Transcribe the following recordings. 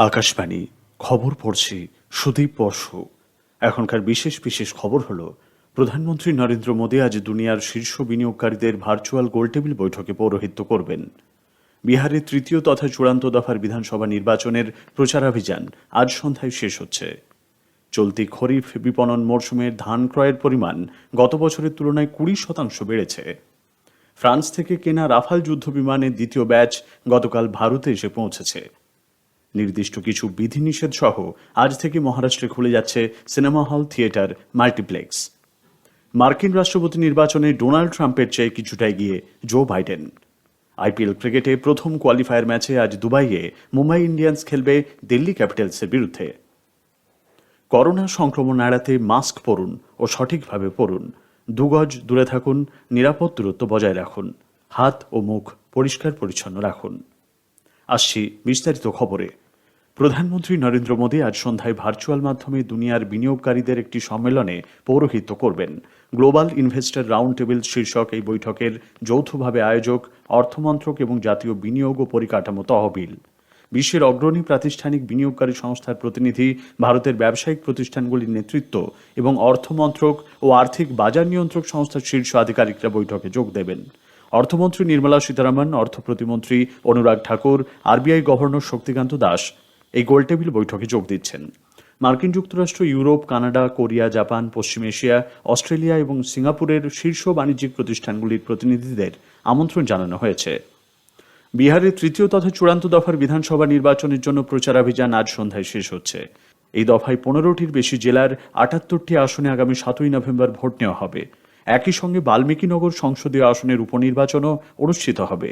আকাশবাণী খবর পড়ছি সুদীপ বসু। এখনকার বিশেষ বিশেষ খবর হলো, প্রধানমন্ত্রী নরেন্দ্র মোদী আজ দুনিয়ার শীর্ষ বিনিয়োগকারীদের ভার্চুয়াল গোলটেবিল বৈঠকে পৌরোহিত্য করবেন। বিহারের তৃতীয় তথা চূড়ান্ত দফার বিধানসভা নির্বাচনের প্রচারাভিযান আজ সন্ধ্যায় শেষ হচ্ছে। চলতি খরিফ বিপণন মরশুমের ধান ক্রয়ের পরিমাণ গত বছরের তুলনায় 20% বেড়েছে। ফ্রান্স থেকে কেনা রাফাল যুদ্ধ বিমানের দ্বিতীয় ব্যাচ গতকাল ভারতে এসে পৌঁছেছে। নির্দিষ্ট কিছু বিধিনিষেধ সহ আজ থেকে মহারাষ্ট্রে খুলে যাচ্ছে সিনেমা হল, থিয়েটার, মাল্টিপ্লেক্স। মার্কিন রাষ্ট্রপতি নির্বাচনে ডোনাল্ড ট্রাম্পের চেয়ে কিছুটা এগিয়ে জো বাইডেন। আইপিএল ক্রিকেটে প্রথম কোয়ালিফায়ার ম্যাচে আজ দুবাইয়ে মুম্বাই ইন্ডিয়ান্স খেলবে দিল্লি ক্যাপিটালসের বিরুদ্ধে। করোনা সংক্রমণ এড়াতে মাস্ক পরুন ও সঠিকভাবে পরুন। 2 গজ দূরে থাকুন, নিরাপদ দূরত্ব বজায় রাখুন, হাত ও মুখ পরিষ্কার পরিচ্ছন্ন রাখুন। আসছি বিস্তারিত খবরে। প্রধানমন্ত্রী নরেন্দ্র মোদী আজ সন্ধ্যায় ভার্চুয়াল মাধ্যমে দুনিয়ার বিনিয়োগকারীদের একটি সম্মেলনে পৌরোহিত্য করবেন। গ্লোবাল ইনভেস্টর রাউন্ড টেবিল শীর্ষক এই বৈঠকের যৌথভাবে আয়োজক অর্থমন্ত্রক এবং জাতীয় বিনিয়োগ ও পরিকাঠামো তহবিল। বিশ্বের অগ্রণী প্রাতিষ্ঠানিক বিনিয়োগকারী সংস্থার প্রতিনিধি, ভারতের ব্যবসায়িক প্রতিষ্ঠানগুলির নেতৃত্ব এবং অর্থমন্ত্রক ও আর্থিক বাজার নিয়ন্ত্রক সংস্থার শীর্ষ আধিকারিকরা বৈঠকে যোগ দেবেন। অর্থমন্ত্রী নির্মলা সীতারামন, অর্থ প্রতিমন্ত্রী অনুরাগ ঠাকুর, আরবিআই গভর্নর শক্তিকান্ত দাস এই গোলটেবিল বৈঠকে যোগ দিচ্ছেন। মার্কিন যুক্তরাষ্ট্র, ইউরোপ, কানাডা, কোরিয়া, জাপান, পশ্চিম এশিয়া, অস্ট্রেলিয়া এবং সিঙ্গাপুরের শীর্ষ বাণিজ্যিক প্রতিষ্ঠানগুলির প্রতিনিধিদের আমন্ত্রণ জানানো হয়েছে। বিহারের তৃতীয় তথা চূড়ান্ত দফার বিধানসভা নির্বাচনের জন্য প্রচারাভিযান আজ সন্ধ্যায় শেষ হচ্ছে। এই দফায় 15টির বেশি জেলার 78টি আসনে আগামী 7ই নভেম্বর ভোট নেওয়া হবে। একই সঙ্গে বাল্মীকিনগর সংসদীয় আসনের উপনির্বাচনও অনুষ্ঠিত হবে।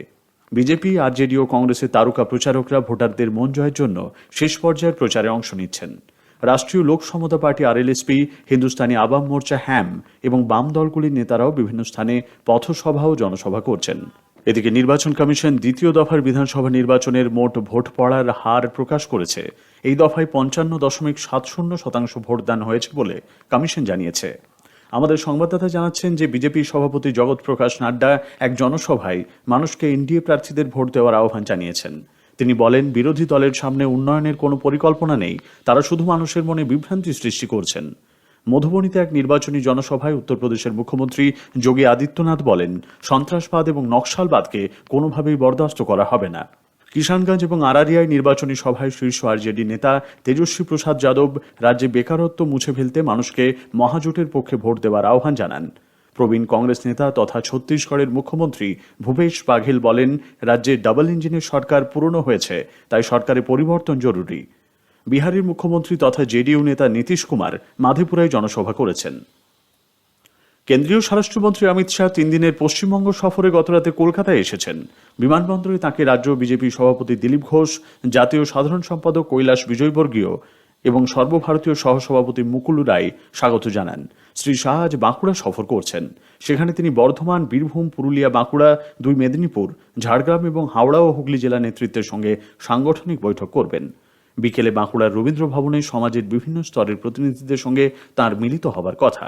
বিজেপি, আরজেডি ও কংগ্রেসের তারকা প্রচারকরা ভোটারদের মন জয়ের জন্য শেষ পর্যায়ের প্রচারে অংশ নিচ্ছেন। রাষ্ট্রীয় লোক সমতা পার্টি আরএলএসপি, হিন্দুস্তানি আবাম মোর্চা হ্যাম এবং বাম দলগুলির নেতারাও বিভিন্ন স্থানে পথসভা ও জনসভা করছেন। এদিকে নির্বাচন কমিশন দ্বিতীয় দফার বিধানসভা নির্বাচনের মোট ভোট পড়ার হার প্রকাশ করেছে। এই দফায় 55.70% ভোটদান হয়েছে বলে কমিশন জানিয়েছে। আমাদের সংবাদদাতা জানাচ্ছেন যে বিজেপি সভাপতি জগৎ প্রকাশ নাড্ডা এক জনসভায় মানুষকে এনডিএ প্রার্থীদের ভোট দেওয়ার আহ্বান জানিয়েছেন। তিনি বলেন, বিরোধী দলের সামনে উন্নয়নের কোনো পরিকল্পনা নেই, তারা শুধু মানুষের মনে বিভ্রান্তি সৃষ্টি করছেন। মধুবনীতে এক নির্বাচনী জনসভায় উত্তরপ্রদেশের মুখ্যমন্ত্রী যোগী আদিত্যনাথ বলেন, সন্ত্রাসবাদ এবং নকশালবাদকে কোনোভাবেই বরদাস্ত করা হবে না। কিষানগঞ্জ এবং আরারিয়ায় নির্বাচনী সভায় শীর্ষ আরজেডি নেতা তেজস্বী প্রসাদ যাদব রাজ্যে বেকারত্ব মুছে ফেলতে মানুষকে মহাজোটের পক্ষে ভোট দেওয়ার আহ্বান জানান। প্রবীণ কংগ্রেস নেতা তথা ছত্তিশগড়ের মুখ্যমন্ত্রী ভূপেশ বাঘেল বলেন, রাজ্যে ডাবল ইঞ্জিনের সরকার পুরনো হয়েছে, তাই সরকারে পরিবর্তন জরুরি। বিহারের মুখ্যমন্ত্রী তথা জেডিইউ নেতা নীতিশ কুমার মাধেপুরায় জনসভা করেছেন। কেন্দ্রীয় স্বরাষ্ট্রমন্ত্রী অমিত শাহ 3 দিনের পশ্চিমবঙ্গ সফরে গতরাতে কলকাতায় এসেছেন। বিমানবন্দরে তাঁকে রাজ্য বিজেপি সভাপতি দিলীপ ঘোষ, জাতীয় সাধারণ সম্পাদক কৈলাস বিজয়বর্গীয় এবং সর্বভারতীয় সহসভাপতি মুকুল রায় স্বাগত জানান। শ্রী শাহ আজ বাঁকুড়া সফর করছেন। সেখানে তিনি বর্ধমান, বীরভূম, পুরুলিয়া, বাঁকুড়া, 2 মেদিনীপুর, ঝাড়গ্রাম এবং হাওড়া ও হুগলি জেলা নেতৃত্বের সঙ্গে সাংগঠনিক বৈঠক করবেন। বিকেলে বাঁকুড়ার রবীন্দ্র ভবনে সমাজের বিভিন্ন স্তরের প্রতিনিধিদের সঙ্গে তাঁর মিলিত হবার কথা।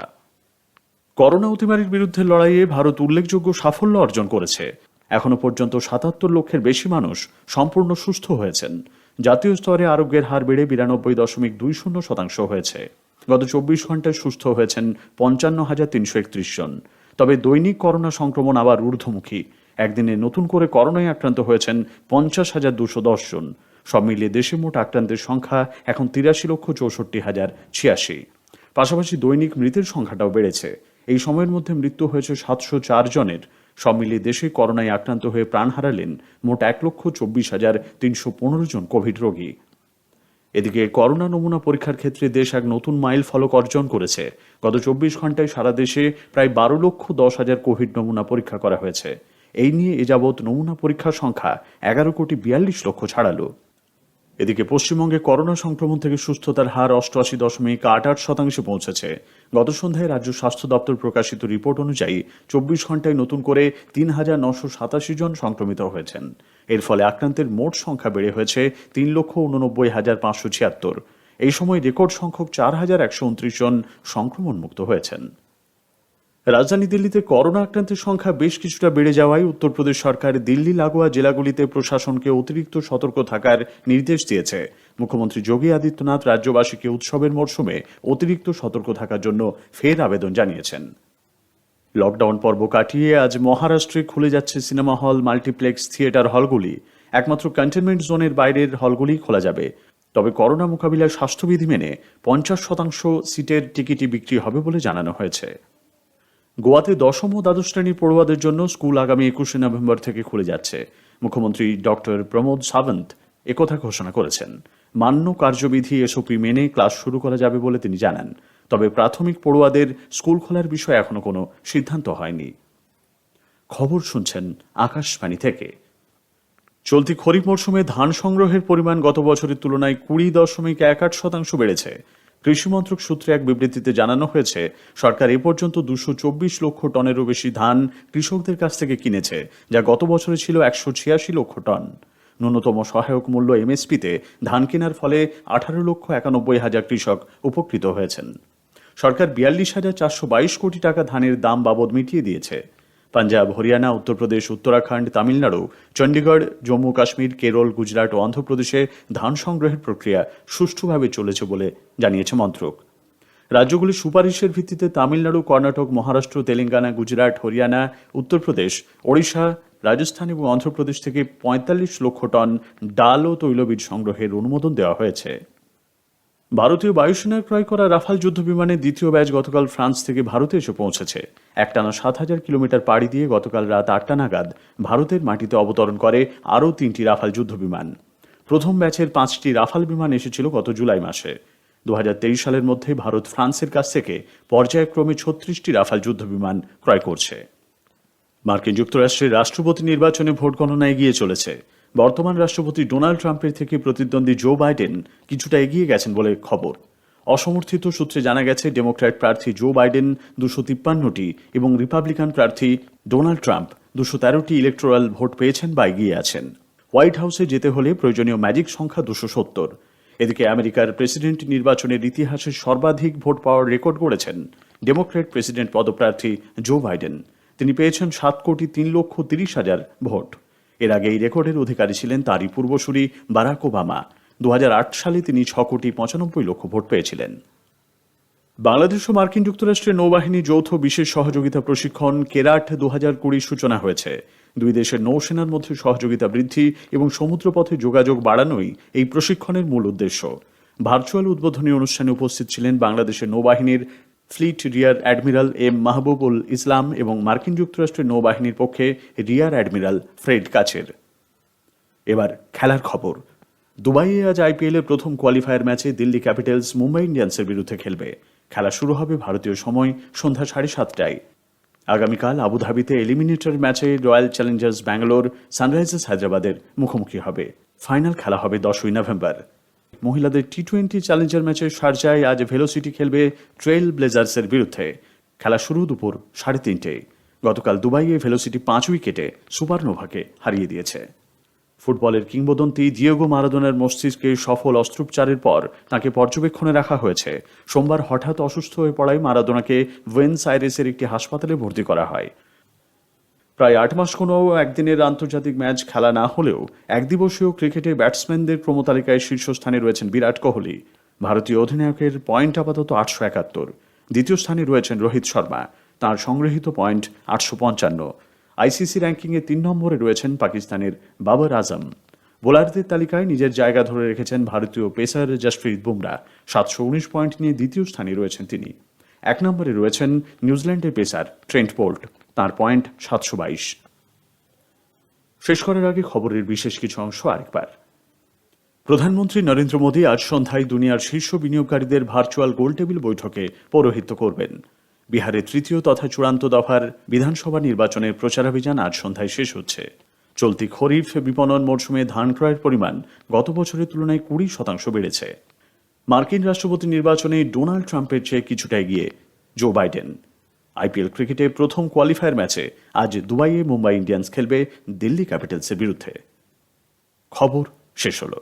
করোনা অতিমারির বিরুদ্ধে লড়াইয়ে ভারত উল্লেখযোগ্য সাফল্য অর্জন করেছে। এখনো পর্যন্ত 77 লক্ষের বেশি মানুষ সম্পূর্ণ সুস্থ হয়েছেন। জাতীয় স্তরে আরোগ্যের হার বেড়ে 92.20% হয়েছে। গত 24 ঘন্টায় সুস্থ হয়েছেন 55,331 জন। তবে দৈনিক করোনা সংক্রমণ আবার ঊর্ধ্বমুখী। একদিনে নতুন করে করোনায় আক্রান্ত হয়েছেন 50,210 জন। সব মিলিয়ে দেশে মোট আক্রান্তের সংখ্যা এখন 83,64,086। পাশাপাশি দৈনিক মৃতের সংখ্যাটাও বেড়েছে। এই সময়ের মধ্যে মৃত্যু হয়েছে 704 জনের। সব মিলিয়ে দেশে করোনায় আক্রান্ত হয়ে প্রাণ হারালেন মোট 1,24,315 জন কোভিড রোগী। এদিকে করোনা নমুনা পরীক্ষার ক্ষেত্রে দেশ এক নতুন মাইল ফলক অর্জন করেছে। গত 24 ঘন্টায় সারা দেশে প্রায় 12,10,000 কোভিড নমুনা পরীক্ষা করা হয়েছে। এই নিয়ে এযাবৎ নমুনা পরীক্ষার সংখ্যা 11,42,00,000 ছাড়ালো। এদিকে পশ্চিমবঙ্গে করোনা সংক্রমণ থেকে সুস্থতার হার 88.88% পৌঁছেছে। গত সন্ধ্যায় রাজ্য স্বাস্থ্য দপ্তর প্রকাশিত রিপোর্ট অনুযায়ী 24 ঘন্টায় নতুন করে 3,987 জন সংক্রমিত হয়েছেন। এর ফলে আক্রান্তের মোট সংখ্যা বেড়ে হয়েছে 3,89,576। এই সময় রেকর্ড সংখ্যক 4,129 জন সংক্রমণ মুক্ত হয়েছেন। রাজধানী দিল্লিতে করোনা আক্রান্তের সংখ্যা বেশ কিছুটা বেড়ে যাওয়ায় উত্তরপ্রদেশ সরকার দিল্লি লাগোয়া জেলাগুলিতে প্রশাসনকে অতিরিক্ত সতর্ক থাকার নির্দেশ দিয়েছে। মুখ্যমন্ত্রী যোগী আদিত্যনাথ রাজ্যবাসীকে উৎসবের মরশুমে অতিরিক্ত সতর্ক থাকার জন্য ফের আবেদন জানিয়েছেন। লকডাউন পর্ব কাটিয়ে আজ মহারাষ্ট্রে খুলে যাচ্ছে সিনেমা হল, মাল্টিপ্লেক্স, থিয়েটার হলগুলি। একমাত্র কন্টেনমেন্ট জোনের বাইরের হলগুলি খোলা যাবে। তবে করোনা মোকাবিলায় স্বাস্থ্যবিধি মেনে 50% সিটের টিকিটই বিক্রি হবে বলে জানানো হয়েছে। গোয়াতে দশম ও দ্বাদশ শ্রেণীর পড়ুয়াদের জন্য স্কুল আগামী 21শে নভেম্বর থেকে খুলে যাচ্ছে। মুখ্যমন্ত্রী ডক্টর প্রমোদ সাবন্ত একথা ঘোষণা করেছেন। মান্য কার্যবিধি এসওপি মেনে ক্লাস শুরু করা যাবে বলে তিনি জানান। তবে প্রাথমিক পড়ুয়াদের স্কুল খোলার বিষয়ে এখনো কোনো সিদ্ধান্ত হয়নি। খবর শুনছেন আকাশবাণী থেকে। চলতি খরিফ মরশুমে ধান সংগ্রহের পরিমাণ গত বছরের তুলনায় 20.18% বেড়েছে। কৃষি মন্ত্রক সূত্রে এক বিবৃতিতে জানানো হয়েছে, সরকার এ পর্যন্ত 224 লক্ষ টনেরও বেশি ধান কৃষকদের কাছ থেকে কিনেছে, যা গত বছরে ছিল 186 লক্ষ টন। ন্যূনতম সহায়ক মূল্য এমএসপিতে ধান কেনার ফলে 18,91,000 কৃষক উপকৃত হয়েছেন। সরকার 42,422 কোটি টাকা ধানের দাম বাবদ মিটিয়ে দিয়েছে। পাঞ্জাব, হরিয়ানা, উত্তরপ্রদেশ, উত্তরাখণ্ড, তামিলনাড়ু, চণ্ডীগড়, জম্মু কাশ্মীর, কেরল, গুজরাট ও অন্ধ্রপ্রদেশে ধান সংগ্রহের প্রক্রিয়া সুষ্ঠুভাবে চলেছে বলে জানিয়েছে মন্ত্রক। রাজ্যগুলির সুপারিশের ভিত্তিতে তামিলনাড়ু, কর্ণাটক, মহারাষ্ট্র, তেলেঙ্গানা, গুজরাট, হরিয়ানা, উত্তরপ্রদেশ, ওড়িশা, রাজস্থান এবং অন্ধ্রপ্রদেশ থেকে 45 লক্ষ টন ডাল ও তৈলবীজ সংগ্রহের অনুমোদন দেওয়া হয়েছে। ভারতীয় বায়ুসেনার ক্রয় করা রাফাল যুদ্ধ বিমানের দ্বিতীয় ব্যাচ গতকাল ফ্রান্স থেকে ভারতে এসে পৌঁছেছে। একটানা 7,000 কিলোমিটার পাড়ি দিয়ে গতকাল রাত 8টা নাগাদ ভারতের মাটিতে অবতরণ করে আরও 3টি রাফাল যুদ্ধ বিমান। প্রথম ব্যাচের 5টি রাফাল বিমান এসেছিল গত জুলাই মাসে। 2023 সালের মধ্যে ভারত ফ্রান্সের কাছ থেকে পর্যায়ক্রমে 36টি রাফাল যুদ্ধ বিমান ক্রয় করছে। মার্কিন যুক্তরাষ্ট্রের রাষ্ট্রপতি নির্বাচনে ভোট গণনা এগিয়ে চলেছে। বর্তমান রাষ্ট্রপতি ডোনাল্ড ট্রাম্পের থেকে প্রতিদ্বন্দ্বী জো বাইডেন কিছুটা এগিয়ে গেছেন বলে খবর। অসমর্থিত সূত্রে জানা গেছে, ডেমোক্র্যাট প্রার্থী জো বাইডেন 253টি এবং রিপাবলিকান প্রার্থী ডোনাল্ড ট্রাম্প 213টি ইলেকটোরাল ভোট পেয়েছেন বা এগিয়ে আছেন। হোয়াইট হাউসে যেতে হলে প্রয়োজনীয় ম্যাজিক সংখ্যা 270। এদিকে আমেরিকার প্রেসিডেন্ট নির্বাচনের ইতিহাসে সর্বাধিক ভোট পাওয়ার রেকর্ড গড়েছেন ডেমোক্র্যাট প্রেসিডেন্ট পদপ্রার্থী জো বাইডেন। তিনি পেয়েছেন 7,03,30,000 ভোট। এর আগে এই রেকর্ডের অধিকারী ছিলেন তারই পূর্বসূরি বারাক ওবামা। 2008 সালে তিনি 6,95,00,000 ভোট পেয়েছিলেন। বাংলাদেশ ও মার্কিন যুক্তরাষ্ট্রের নৌবাহিনী যৌথ বিশেষ সহযোগিতা প্রশিক্ষণ কেরাট 2020 সূচনা হয়েছে। দুই দেশের নৌসেনার মধ্যে সহযোগিতা বৃদ্ধি এবং সমুদ্রপথে যোগাযোগ বাড়ানোই এই প্রশিক্ষণের মূল উদ্দেশ্য। ভার্চুয়াল উদ্বোধনী অনুষ্ঠানে উপস্থিত ছিলেন বাংলাদেশের নৌবাহিনীর fleet rear admiral M Mahbubul Islam এবং মার্কিন যুক্তরাষ্ট্রের নৌবাহিনীর পক্ষে রিয়ার অ্যাডমিরাল ফ্রেড কাচের। এবার খেলার খবর। দুবাইয়ে আজ আইপিএল এর প্রথম কোয়ালিফায়ার ম্যাচে দিল্লি ক্যাপিটালস মুম্বাই ইন্ডিয়ান্সের বিরুদ্ধে খেলবে। খেলা শুরু হবে ভারতীয় সময় সন্ধ্যা 7:30টায়। আগামীকাল আবুধাবিতে এলিমিনেটর ম্যাচে রয়্যাল চ্যালেঞ্জার্স ব্যাঙ্গালোর সানরাইজার্স হায়দ্রাবাদের মুখোমুখি হবে। ফাইনাল খেলা হবে 10ই নভেম্বর। মহিলাদের টি-20 চ্যালেঞ্জার ম্যাচে শারজায় আজ ভেলোসিটি খেলবে ট্রেল ব্লেজার্সের বিরুদ্ধে। খেলা শুরু দুপুর 3:30টায়। গতকাল দুবাইয়ে ভেলোসিটি 5 উইকেটে সুপারনোভাকে হারিয়ে দিয়েছে। ফুটবলের কিংবদন্তি ডিয়েগো মারাদোনার মস্তিষ্কে সফল অস্ত্রোপচারের পর তাকে পর্যবেক্ষণে রাখা হয়েছে। সোমবার হঠাৎ অসুস্থ হয়ে পড়ায় মারাদোনাকে বুয়েনোস আইরেসের একটি হাসপাতালে ভর্তি করা হয়। প্রায় 8 মাস কোনো একদিনের আন্তর্জাতিক ম্যাচ খেলা না হলেও একদিবসীয় ক্রিকেটে ব্যাটসম্যানদের ক্রমতালিকায় শীর্ষস্থানে রয়েছেন বিরাট কোহলি। ভারতীয় অধিনায়কের পয়েন্ট আপাতত 871। দ্বিতীয় স্থানে রয়েছেন রোহিত শর্মা, তাঁর সংগৃহীত পয়েন্ট 855। আইসিসি র্যাঙ্কিংয়ে 3 নম্বরে রয়েছেন পাকিস্তানের বাবর আজম। বোলারদের তালিকায় নিজের জায়গা ধরে রেখেছেন ভারতীয় পেসার জসপ্রীত বুমরা। 719 পয়েন্ট নিয়ে দ্বিতীয় স্থানে রয়েছেন তিনি। 1 নম্বরে রয়েছেন নিউজিল্যান্ডের পেসার ট্রেন্ট বোল্ট, তাঁর পয়েন্ট 722। শেষ করার আগে খবরের বিশেষ কিছু অংশ আরেকবার। প্রধানমন্ত্রী নরেন্দ্র মোদী আজ সন্ধ্যায় দুনিয়ার শীর্ষ বিনিয়োগকারীদের ভার্চুয়াল গোলটেবিল বৈঠকে পৌরোহিত্য করবেন। বিহারের তৃতীয় তথা চূড়ান্ত দফার বিধানসভা নির্বাচনের প্রচারাভিযান আজ সন্ধ্যায় শেষ হচ্ছে। চলতি খরিফ বিপণন মরশুমে ধান ক্রয়ের পরিমাণ গত বছরের তুলনায় 20% বেড়েছে। মার্কিন রাষ্ট্রপতি নির্বাচনে ডোনাল্ড ট্রাম্পের চেয়ে কিছুটা এগিয়ে জো বাইডেন। আইপিএল ক্রিকেটে প্রথম কোয়ালিফায়ার ম্যাচে আজ দুবাইয়ে মুম্বাই ইন্ডিয়ান্স খেলবে দিল্লি ক্যাপিটালসের বিরুদ্ধে। খবর শেষ হলো।